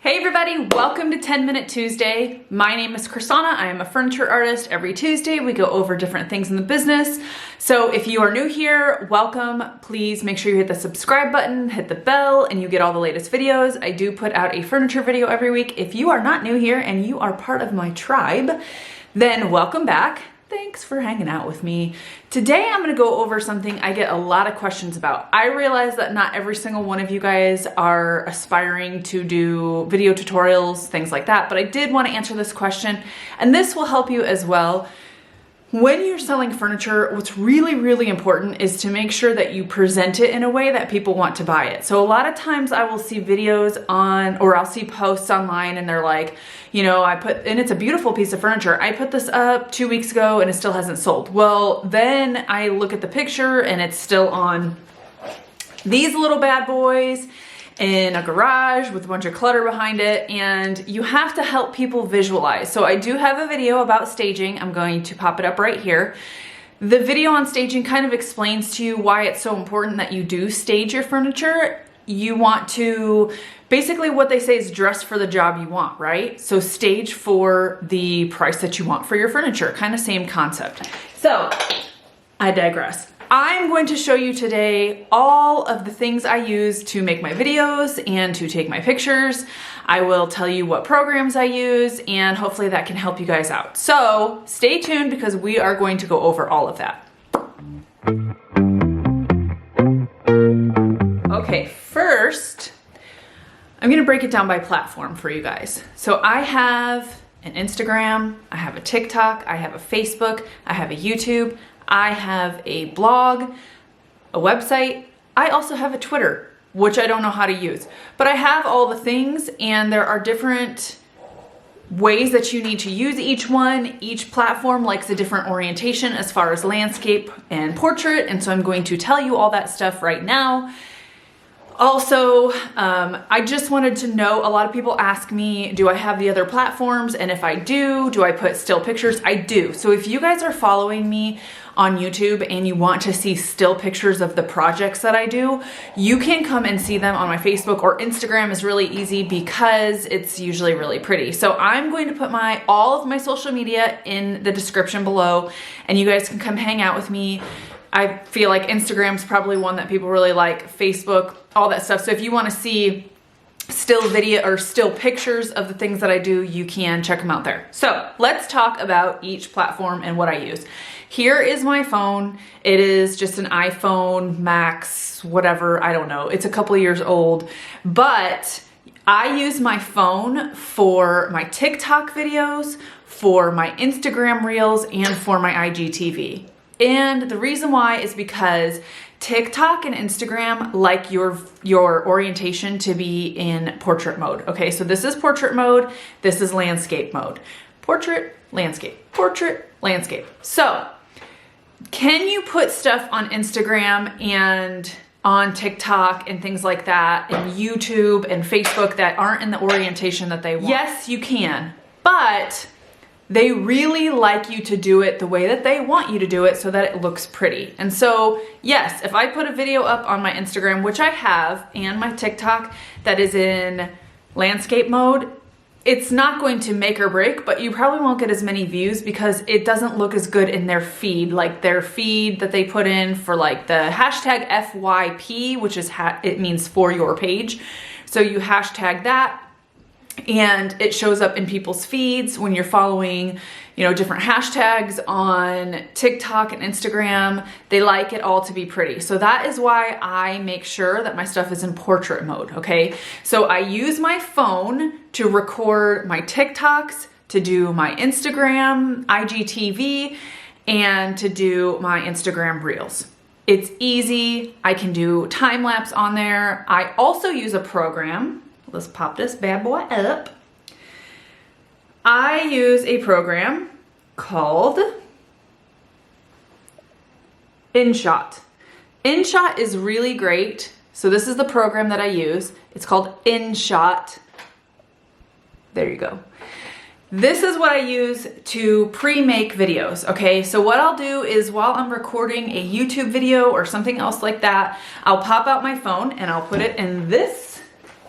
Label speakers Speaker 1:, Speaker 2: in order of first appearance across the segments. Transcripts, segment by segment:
Speaker 1: Hey everybody, welcome to 10 Minute Tuesday. My name is Crys'Dawna. I am a furniture artist. Every Tuesday we go over different things in the business. So if you are new here, welcome. Please make sure you hit the subscribe button, hit the bell, and you get all the latest videos. I do put out a furniture video every week. If you are not new here and you are part of my tribe, then welcome back. Thanks for hanging out with me. Today I'm gonna go over something I get a lot of questions about. I realize that not every single one of you guys are aspiring to do video tutorials, things like that, but I did want to answer this question, and this will help you as well. When you're selling furniture, what's really, really important is to make sure that you present it in a way that people want to buy it. So a lot of times I will see videos on, or I'll see posts online and they're like, you know, and it's a beautiful piece of furniture. I put this up 2 weeks ago and it still hasn't sold. Well, then I look at the picture and it's still on these little bad boys in a garage with a bunch of clutter behind it, and you have to help people visualize. So I do have a video about staging. I'm going to pop it up right here. The video on staging kind of explains to you why it's so important that you do stage your furniture. You want to, basically what they say is dress for the job you want, right? So stage for the price that you want for your furniture, kind of same concept. So I digress. I'm going to show you today all of the things I use to make my videos and to take my pictures. I will tell you what programs I use, and hopefully that can help you guys out. So stay tuned because we are going to go over all of that. Okay, first, I'm gonna break it down by platform for you guys. So I have an Instagram, I have a TikTok, I have a Facebook, I have a YouTube, I have a blog, a website. I also have a Twitter, which I don't know how to use. But I have all the things, and there are different ways that you need to use each one. Each platform likes a different orientation as far as landscape and portrait, and so I'm going to tell you all that stuff right now. Also, I just wanted to know, a lot of people ask me, do I have the other platforms? And if I do I put still pictures? I do. So if you guys are following me on YouTube and you want to see still pictures of the projects that I do, you can come and see them on my Facebook, or Instagram is really easy because it's usually really pretty. So I'm going to put all of my social media in the description below, and you guys can come hang out with me. I feel like Instagram's probably one that people really like, Facebook, all that stuff. So if you want to see still video or still pictures of the things that I do, you can check them out there. So let's talk about each platform and what I use. Here is my phone. It is just an iPhone Max, whatever, I don't know. It's a couple of years old, but I use my phone for my TikTok videos, for my Instagram Reels, and for my IGTV. And the reason why is because TikTok and Instagram like your orientation to be in portrait mode. Okay, so this is portrait mode, this is landscape mode. Portrait, landscape, portrait, landscape. So, can you put stuff on Instagram and on TikTok and things like that, and YouTube and Facebook that aren't in the orientation that they want? Yes, you can, but they really like you to do it the way that they want you to do it so that it looks pretty. And so, yes, if I put a video up on my Instagram, which I have, and my TikTok that is in landscape mode, it's not going to make or break, but you probably won't get as many views because it doesn't look as good in their feed, like their feed that they put in for like the hashtag FYP, which is it means for your page. So you hashtag that, and it shows up in people's feeds when you're following, you know, different hashtags on TikTok and Instagram. They like it all to be pretty. So that is why I make sure that my stuff is in portrait mode, okay? So I use my phone to record my TikToks, to do my Instagram, IGTV, and to do my Instagram Reels. It's easy. I can do time lapse on there. I also use a program. Let's pop this bad boy up. I use a program called InShot. InShot is really great. So this is the program that I use. It's called InShot. There you go. This is what I use to pre-make videos, okay? So what I'll do is while I'm recording a YouTube video or something else like that, I'll pop out my phone and I'll put it in this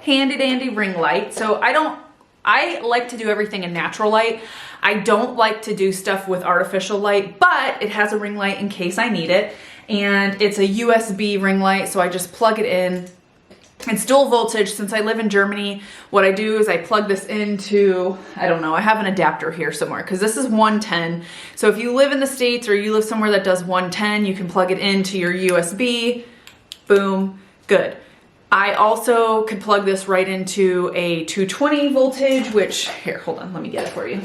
Speaker 1: handy dandy ring light. So I like to do everything in natural light. I don't like to do stuff with artificial light, but it has a ring light in case I need it. And it's a USB ring light, so I just plug it in. It's dual voltage. Since I live in Germany, what I do is I plug this into, I don't know, I have an adapter here somewhere because this is 110. So if you live in the States or you live somewhere that does 110, you can plug it into your USB, boom, good. I also could plug this right into a 220 voltage, which, here, hold on, let me get it for you.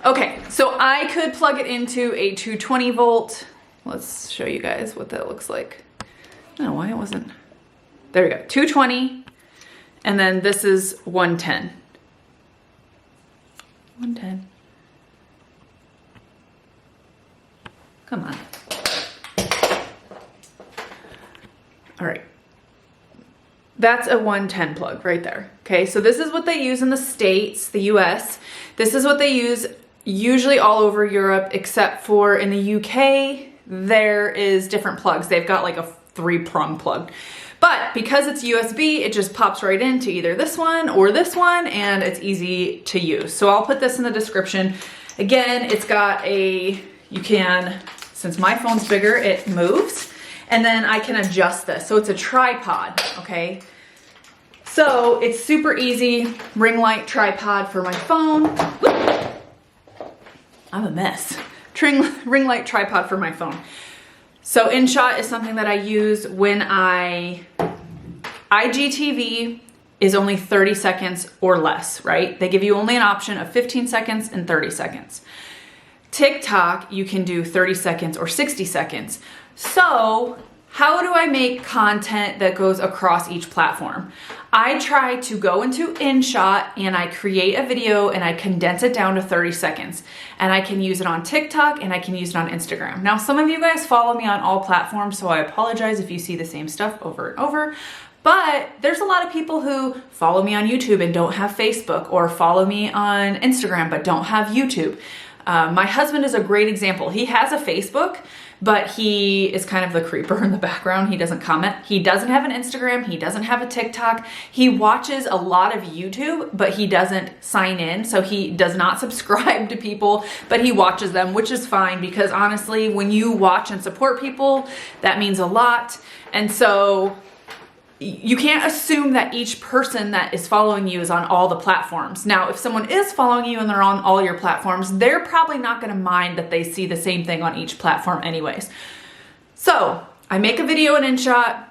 Speaker 1: Okay, so I could plug it into a 220 volt. Let's show you guys what that looks like. I don't know why it wasn't. There we go, 220, and then this is 110. 110. Come on. All right. That's a 110 plug right there. Okay, so this is what they use in the States, the US. This is what they use usually all over Europe, except for in the UK, there is different plugs. They've got like a 3-prong plug. But because it's USB, it just pops right into either this one or this one, and it's easy to use. So I'll put this in the description. Again, it's got a, you can, since my phone's bigger, it moves. And then I can adjust this. So it's a tripod, okay? So it's super easy. Ring light tripod for my phone. I'm a mess. Ring light tripod for my phone. So InShot is something that I use when IGTV is only 30 seconds or less, right? They give you only an option of 15 seconds and 30 seconds. TikTok, you can do 30 seconds or 60 seconds. So how do I make content that goes across each platform? I try to go into InShot and I create a video and I condense it down to 30 seconds. And I can use it on TikTok and I can use it on Instagram. Now, some of you guys follow me on all platforms, so I apologize if you see the same stuff over and over. But there's a lot of people who follow me on YouTube and don't have Facebook, or follow me on Instagram but don't have YouTube. My husband is a great example. He has a Facebook, but he is kind of the creeper in the background. He doesn't comment. He doesn't have an Instagram. He doesn't have a TikTok. He watches a lot of YouTube, but he doesn't sign in. So he does not subscribe to people, but he watches them, which is fine because honestly, when you watch and support people, that means a lot. And so you can't assume that each person that is following you is on all the platforms. Now, if someone is following you and they're on all your platforms, they're probably not going to mind that they see the same thing on each platform anyways. So I make a video in InShot,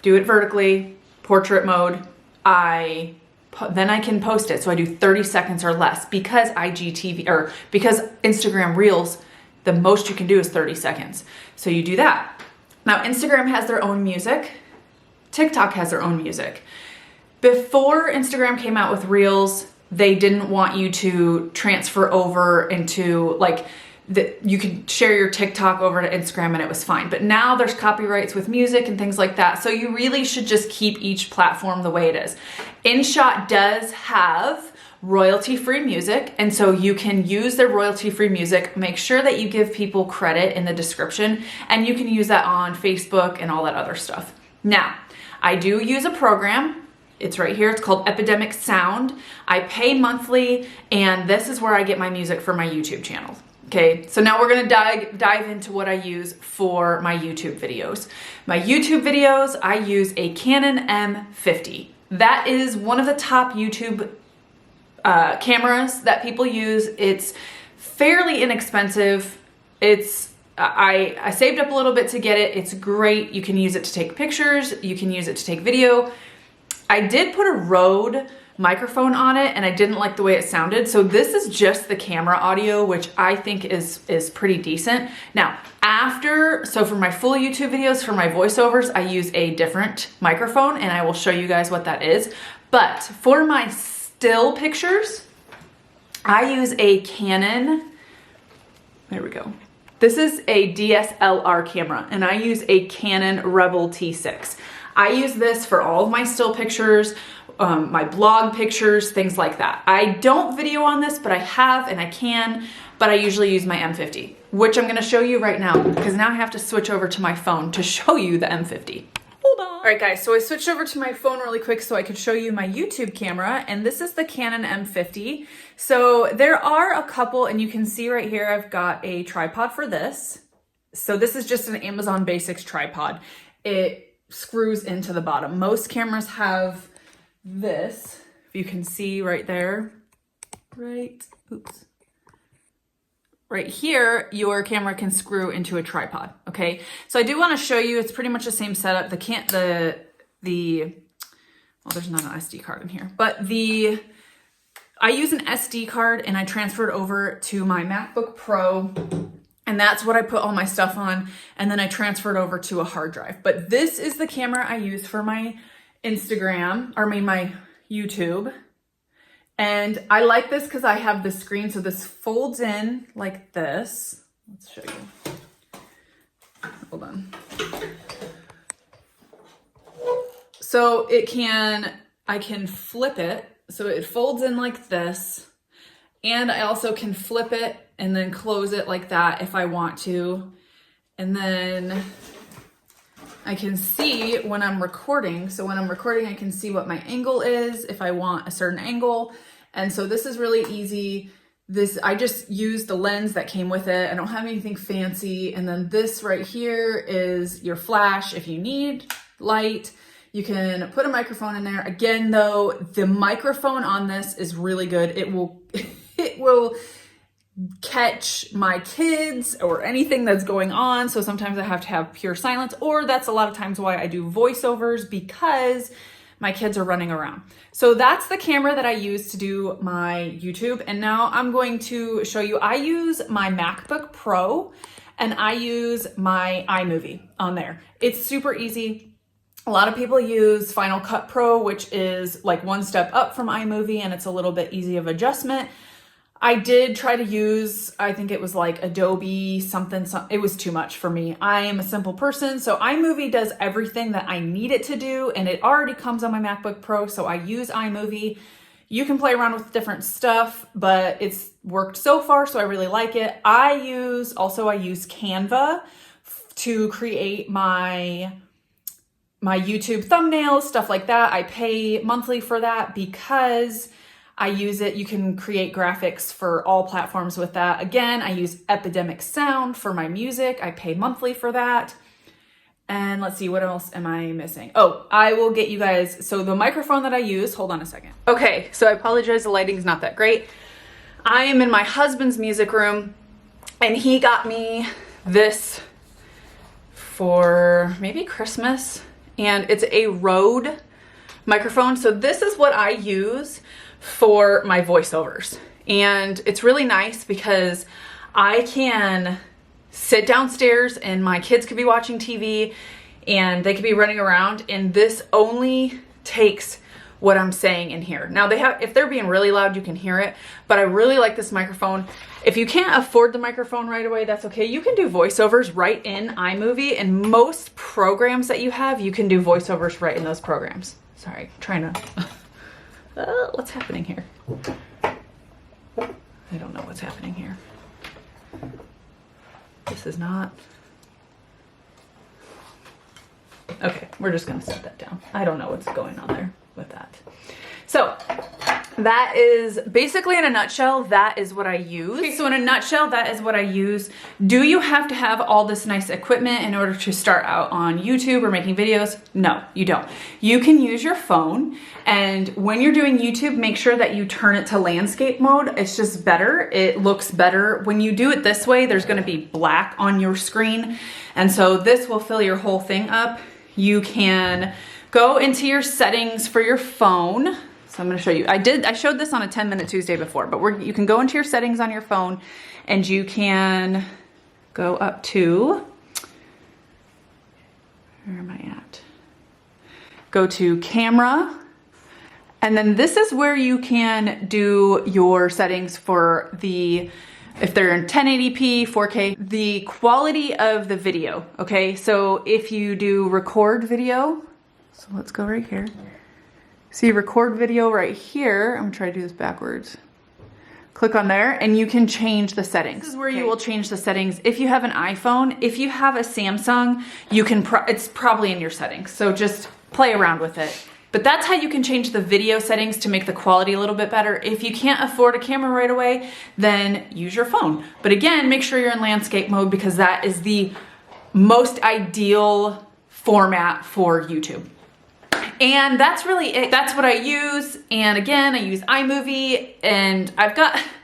Speaker 1: do it vertically, portrait mode. Then I can post it. So I do 30 seconds or less because IGTV, or because Instagram Reels, the most you can do is 30 seconds. So you do that. Now, Instagram has their own music. TikTok has their own music. Before Instagram came out with Reels, they didn't want you to transfer over into like, you could share your TikTok over to Instagram and it was fine. But now there's copyrights with music and things like that. So you really should just keep each platform the way it is. InShot does have royalty-free music, and so you can use their royalty-free music. Make sure that you give people credit in the description, and you can use that on Facebook and all that other stuff. Now, I do use a program. It's right here. It's called Epidemic Sound. I pay monthly, and this is where I get my music for my YouTube channel. Okay, so now we're gonna dive into what I use for my YouTube videos. My YouTube videos, I use a Canon M50. That is one of the top YouTube cameras that people use. It's fairly inexpensive. I saved up a little bit to get it. It's great. You can use it to take pictures. You can use it to take video. I did put a Rode microphone on it and I didn't like the way it sounded. So this is just the camera audio, which I think is pretty decent. Now, so for my full YouTube videos, for my voiceovers, I use a different microphone and I will show you guys what that is. But for my still pictures, I use a Canon, there we go. This is a DSLR camera and I use a Canon Rebel T6. I use this for all of my still pictures, my blog pictures, things like that. I don't video on this, but I have and I can, but I usually use my M50. which I'm gonna show you right now because now I have to switch over to my phone to show you the M50. Hold on. All right guys, so I switched over to my phone really quick so I could show you my YouTube camera, and this is the Canon M50. So there are a couple, and you can see right here, I've got a tripod for this. So this is just an Amazon Basics tripod. It screws into the bottom. Most cameras have this, if you can see right there, right here, your camera can screw into a tripod, okay? So I do want to show you, it's pretty much the same setup. Well, there's not an SD card in here, but I use an SD card and I transfer it over to my MacBook Pro, and that's what I put all my stuff on, and then I transfer it over to a hard drive. But this is the camera I use for my Instagram, or my YouTube. And I like this because I have the screen, so this folds in like this. Let's show you. Hold on. So I can flip it, so it folds in like this, and I also can flip it and then close it like that if I want to. And then I can see when I'm recording. So when I'm recording, I can see what my angle is if I want a certain angle. And so this is really easy. I just used the lens that came with it. I don't have anything fancy. And then this right here is your flash if you need light. You can put a microphone in there. Again, though, the microphone on this is really good. It will catch my kids or anything that's going on. So sometimes I have to have pure silence, or that's a lot of times why I do voiceovers, because my kids are running around. So that's the camera that I use to do my YouTube. And now I'm going to show you, I use my MacBook Pro and I use my iMovie on there. It's super easy. A lot of people use Final Cut Pro, which is like one step up from iMovie, and it's a little bit easy of adjustment. I did try to use, I think it was like Adobe something, it was too much for me. I am a simple person, so iMovie does everything that I need it to do, and it already comes on my MacBook Pro, so I use iMovie. You can play around with different stuff, but it's worked so far, so I really like it. I use Canva to create my YouTube thumbnails, stuff like that. I pay monthly for that because I use it. You can create graphics for all platforms with that. Again, I use Epidemic Sound for my music. I pay monthly for that. And let's see, what else am I missing? Oh, I will get you guys. So the microphone that I use, hold on a second. Okay, so I apologize, the lighting's not that great. I am in my husband's music room, and he got me this for maybe Christmas, and it's a Rode microphone. So this is what I use for my voiceovers, and it's really nice because I can sit downstairs and my kids could be watching TV and they could be running around, and this only takes what I'm saying in here. Now if they're being really loud, you can hear it, but I really like this microphone. If you can't afford the microphone right away, that's okay. You can do voiceovers right in iMovie, and most programs that you have, you can do voiceovers right in those programs. Sorry, trying to what's happening here? I don't know what's happening here. This is not. Okay, we're just gonna set that down. I don't know what's going on there with that. So that is basically, in a nutshell, that is what I use. Okay, so in a nutshell, that is what I use. Do you have to have all this nice equipment in order to start out on YouTube or making videos? No, you don't. You can use your phone, and when you're doing YouTube, make sure that you turn it to landscape mode. It's just better. It looks better. When you do it this way, there's gonna be black on your screen, and so this will fill your whole thing up. You can go into your settings for your phone. So I'm gonna show you. I showed this on a 10-minute Tuesday before, but you can go into your settings on your phone, and you can go up to, where am I at? Go to camera, and then this is where you can do your settings for if they're in 1080p, 4K, the quality of the video, okay? So if you do record video, so let's go right here. See, record video right here. I'm gonna try to do this backwards. click on there and you can change the settings. This is where you will change the settings. If you have an iPhone, if you have a Samsung, you can, it's probably in your settings. So just play around with it. But that's how you can change the video settings to make the quality a little bit better. If you can't afford a camera right away, then use your phone. But again, make sure you're in landscape mode because that is the most ideal format for YouTube. And that's really it. That's what I use. And again, I use iMovie, and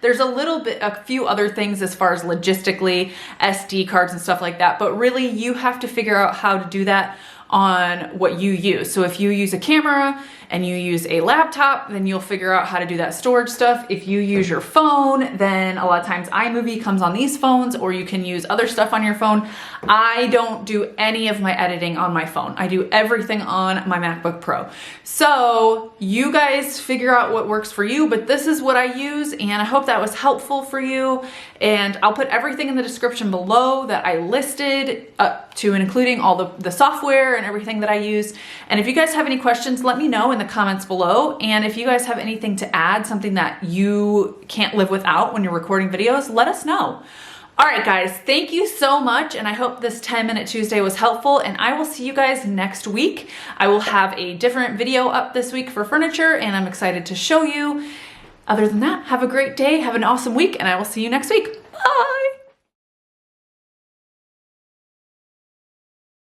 Speaker 1: there's a few other things as far as logistically, SD cards and stuff like that. But really you have to figure out how to do that on what you use. So if you use a camera and you use a laptop, then you'll figure out how to do that storage stuff. If you use your phone, then a lot of times iMovie comes on these phones, or you can use other stuff on your phone. I don't do any of my editing on my phone. I do everything on my MacBook Pro. So you guys figure out what works for you, but this is what I use, and I hope that was helpful for you. And I'll put everything in the description below that I listed, up to and including all the software and everything that I use. And if you guys have any questions, let me know in the comments below. And if you guys have anything to add, something that you can't live without when you're recording videos, let us know. All right, guys, thank you so much. And I hope this 10-minute Tuesday was helpful, and I will see you guys next week. I will have a different video up this week for furniture, and I'm excited to show you. Other than that, have a great day, have an awesome week, and I will see you next week.